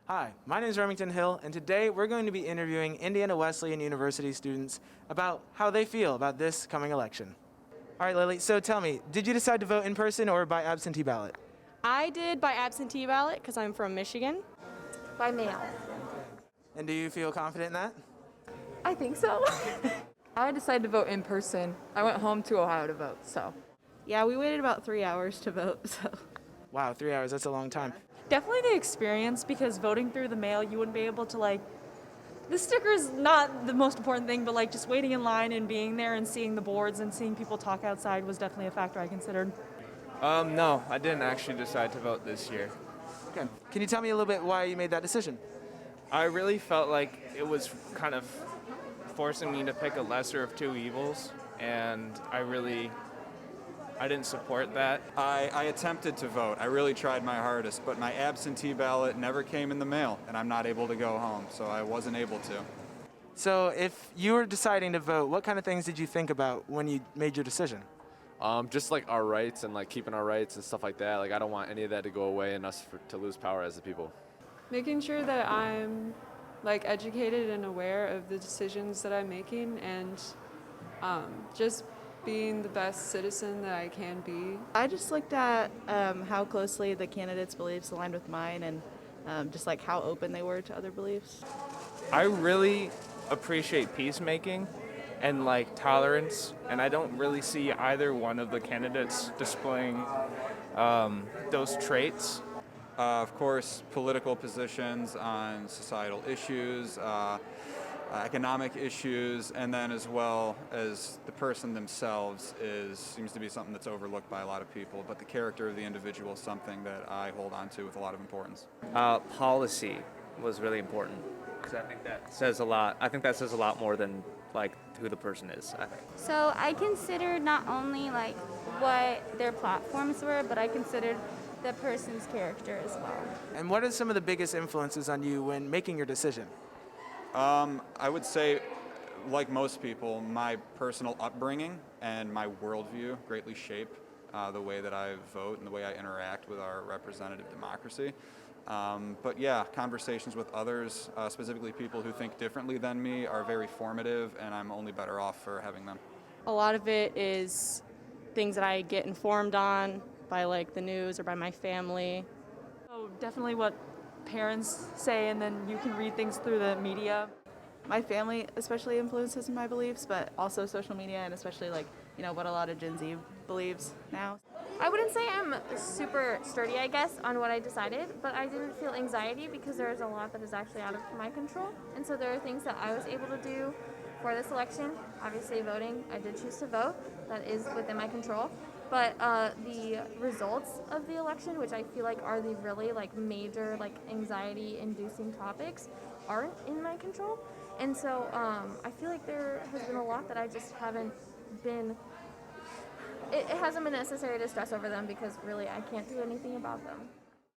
Hi, my name is Remington Hill, and today we're going to be interviewing Indiana Wesleyan University students about how they feel about this coming election. All right, Lily, so tell me, did you decide to vote in person or by absentee ballot? I did by absentee ballot because I'm from Michigan. By mail. And do you feel confident in that? I think so. I decided to vote in person. I went home to Ohio to vote, so. Yeah, we waited about 3 hours to vote, so. Wow, 3 hours, that's a long time. Definitely the experience, because voting through the mail, you wouldn't be able to the sticker is not the most important thing, but just waiting in line and being there and seeing the boards and seeing people talk outside was definitely a factor I considered. No, I didn't actually decide to vote this year. Okay. Can you tell me a little bit why you made that decision? I really felt like it was kind of forcing me to pick a lesser of two evils, and I didn't support that. I attempted to vote. I really tried my hardest, but my absentee ballot never came in the mail, and I'm not able to go home, so I wasn't able to. So if you were deciding to vote, what kind of things did you think about when you made your decision? Just our rights and keeping our rights and stuff like that. I don't want any of that to go away and us to lose power as the people. Making sure that I'm educated and aware of the decisions that I'm making, and just being the best citizen that I can be. I just looked at how closely the candidates' beliefs aligned with mine and just how open they were to other beliefs. I really appreciate peacemaking and tolerance, and I don't really see either one of the candidates displaying those traits. Of course, political positions on societal issues, economic issues, and then as well as the person themselves seems to be something that's overlooked by a lot of people, but the character of the individual is something that I hold on to with a lot of importance. Policy was really important, because I think that says a lot. I think that says a lot more than who the person is, I think. So I considered not only what their platforms were, but I considered the person's character as well. And what are some of the biggest influences on you when making your decision? I would say, like most people, my personal upbringing and my worldview greatly shape the way that I vote and the way I interact with our representative democracy. But yeah, conversations with others, specifically people who think differently than me, are very formative, and I'm only better off for having them. A lot of it is things that I get informed on by the news or by my family. So definitely what parents say, and then you can read things through the media. My family especially influences my beliefs, but also social media and especially what a lot of Gen Z believes now. I wouldn't say I'm super sturdy, I guess, on what I decided, but I didn't feel anxiety because there is a lot that is actually out of my control. And so there are things that I was able to do for this election. Obviously voting, I did choose to vote. That is within my control. But the results of the election, which I feel are the really major anxiety-inducing topics, aren't in my control. And so I feel there has been a lot that I just haven't been. It hasn't been necessary to stress over them because really I can't do anything about them.